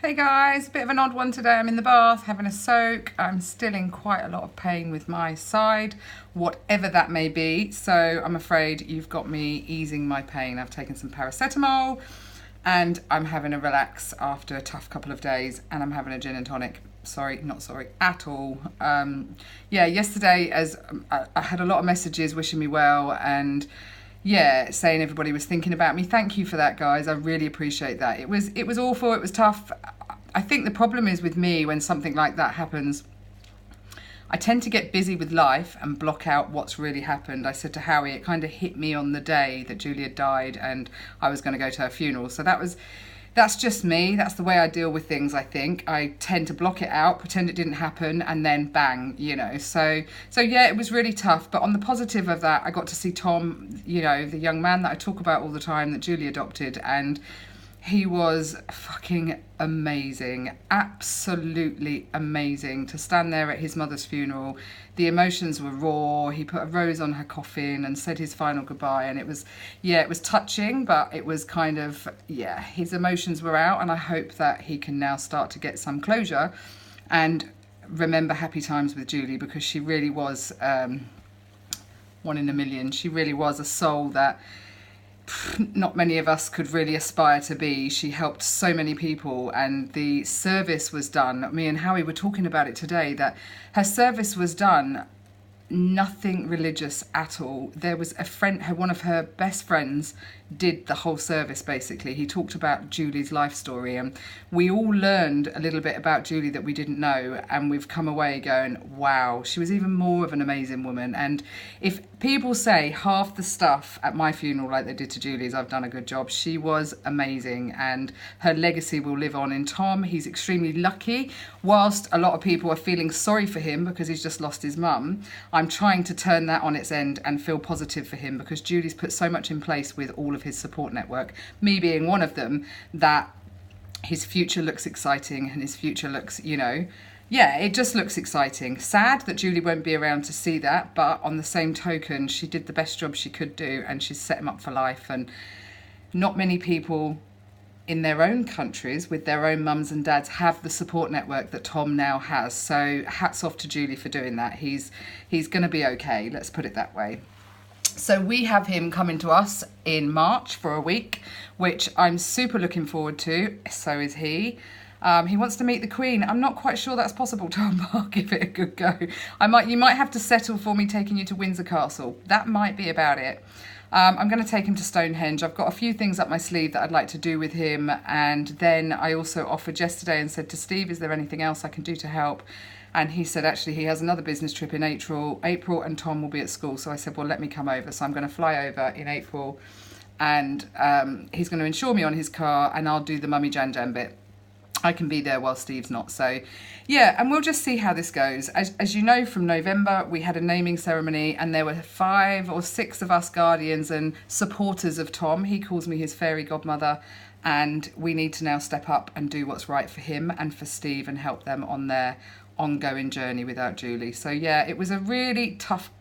Hey guys, bit of an odd one today. I'm in the bath having a soak. I'm still in quite a lot of pain with my side, whatever that may be. So I'm afraid you've got me easing my pain. I've taken some paracetamol and I'm having a relax after a tough couple of days, and I'm having a gin and tonic. Sorry, not sorry at all. Yesterday I had a lot of messages wishing me well and saying everybody was thinking about me. Thank you for that, guys. I really appreciate that. It was awful. It was tough. I think the problem is with me when something like that happens, I tend to get busy with life and block out what's really happened. I said to Howie, it kind of hit me on the day that Julia died and I was going to go to her funeral. So that's just me. That's the way I deal with things, I think. I tend to block it out, pretend it didn't happen, and then bang, So yeah, it was really tough. But on the positive of that, I got to see Tom, the young man that I talk about all the time that Julie adopted, and he was fucking amazing, absolutely amazing. To stand there at his mother's funeral, the emotions were raw. He put a rose on her coffin and said his final goodbye, and it was touching, but it was kind of, his emotions were out, and I hope that he can now start to get some closure and remember happy times with Julie, because she really was one in a million. She really was a soul that not many of us could really aspire to be. She helped so many people, and the service was done. Me and Howie were talking about it today, that her service was done nothing religious at all. There was a friend, one of her best friends did the whole service basically. He talked about Julie's life story, and we all learned a little bit about Julie that we didn't know, and we've come away going, wow, she was even more of an amazing woman. And if people say half the stuff at my funeral like they did to Julie's, I've done a good job. She was amazing, and her legacy will live on in Tom. He's extremely lucky. Whilst a lot of people are feeling sorry for him because he's just lost his mum, I'm trying to turn that on its end and feel positive for him, because Julie's put so much in place with all of his support network, me being one of them, that his future looks exciting, and his future looks, it just looks exciting. Sad that Julie won't be around to see that, but on the same token, she did the best job she could do, and she's set him up for life. And not many people in their own countries with their own mums and dads have the support network that Tom now has. So hats off to Julie for doing that. He's going to be okay, let's put it that way. So we have him coming to us in March for a week, which I'm super looking forward to. So is he. He wants to meet the Queen. I'm not quite sure that's possible, Tom, but I'll give it a good go. You might have to settle for me taking you to Windsor Castle. That might be about it. I'm going to take him to Stonehenge. I've got a few things up my sleeve that I'd like to do with him. And then I also offered yesterday and said to Steve, is there anything else I can do to help? And he said, actually, he has another business trip in April, and Tom will be at school. So I said, well, let me come over. So I'm going to fly over in April, and he's going to insure me on his car, and I'll do the mummy Jan Jan bit. I can be there while Steve's not. So yeah, and we'll just see how this goes. As you know, from November, we had a naming ceremony, and there were 5 or 6 of us guardians and supporters of Tom. He calls me his fairy godmother, and we need to now step up and do what's right for him and for Steve and help them on their ongoing journey without Julie. So yeah, it was a really tough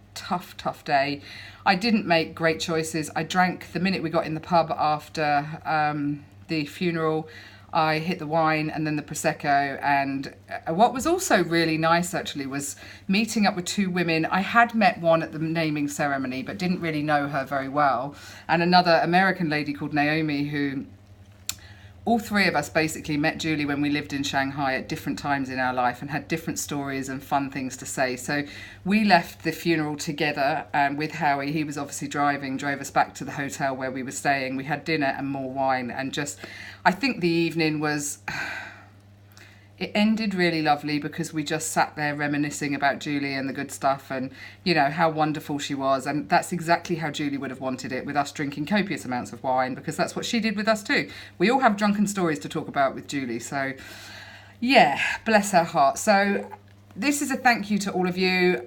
day. I didn't make great choices. I drank the minute we got in the pub after the funeral. I hit the wine and then the Prosecco, and what was also really nice actually was meeting up with 2 women. I had met one at the naming ceremony but didn't really know her very well, and another American lady called Naomi, who all 3 of us basically met Julie when we lived in Shanghai at different times in our life and had different stories and fun things to say. So we left the funeral together, with Howie. He was obviously drove us back to the hotel where we were staying. We had dinner and more wine, and I think the evening was... It ended really lovely because we just sat there reminiscing about Julie and the good stuff, and how wonderful she was. And that's exactly how Julie would have wanted it, with us drinking copious amounts of wine, because that's what she did with us too. We all have drunken stories to talk about with Julie. So yeah, bless her heart. So this is a thank you to all of you.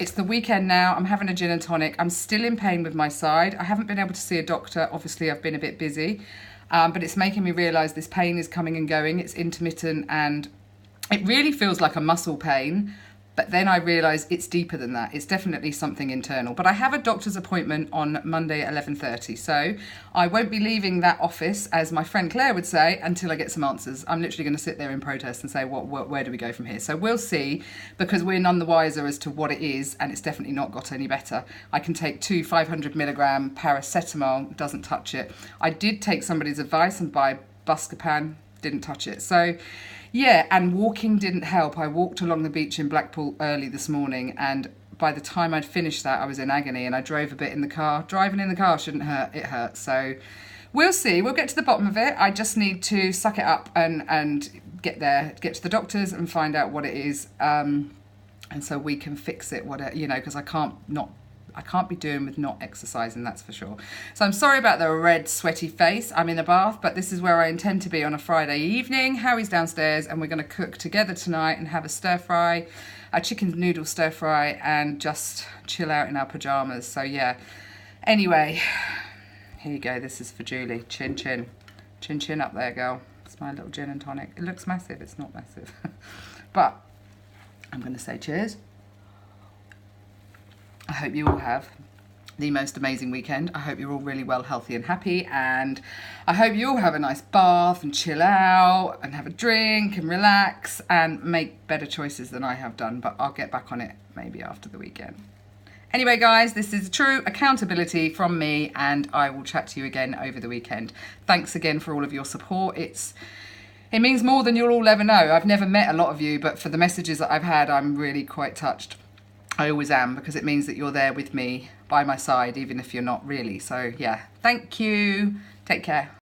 It's the weekend now. I'm having a gin and tonic. I'm still in pain with my side. I haven't been able to see a doctor. Obviously, I've been a bit busy. But it's making me realise this pain is coming and going. It's intermittent, and it really feels like a muscle pain, But then I realised it's deeper than that. It's definitely something internal. But I have a doctor's appointment on Monday at 11:30. So I won't be leaving that office, as my friend Claire would say, until I get some answers. I'm literally going to sit there in protest and say, where do we go from here? So we'll see, because we're none the wiser as to what it is, and it's definitely not got any better. I can take 2 500mg paracetamol, doesn't touch it. I did take somebody's advice and buy Buscopan, didn't touch it. So yeah, and walking didn't help. I walked along the beach in Blackpool early this morning, and by the time I'd finished that, I was in agony, and I drove a bit in the car. Driving in the car shouldn't hurt, it hurts. So we'll see, we'll get to the bottom of it. I just need to suck it up and get there, get to the doctors and find out what it is. And so we can fix it, because I can't be doing with not exercising, that's for sure. So I'm sorry about the red, sweaty face. I'm in a bath, but this is where I intend to be on a Friday evening. Harry's downstairs, and we're going to cook together tonight and have a stir fry, a chicken noodle stir fry, and just chill out in our pajamas. So yeah. Anyway, here you go. This is for Julie. Chin chin. Chin chin up there, girl. It's my little gin and tonic. It looks massive. It's not massive. But I'm going to say cheers. I hope you all have the most amazing weekend. I hope you're all really well, healthy and happy, and I hope you all have a nice bath and chill out and have a drink and relax and make better choices than I have done, but I'll get back on it maybe after the weekend. Anyway, guys, this is true accountability from me, and I will chat to you again over the weekend. Thanks again for all of your support. It means more than you'll all ever know. I've never met a lot of you, but for the messages that I've had, I'm really quite touched. I always am, because it means that you're there with me by my side, even if you're not really. So yeah, thank you. Take care.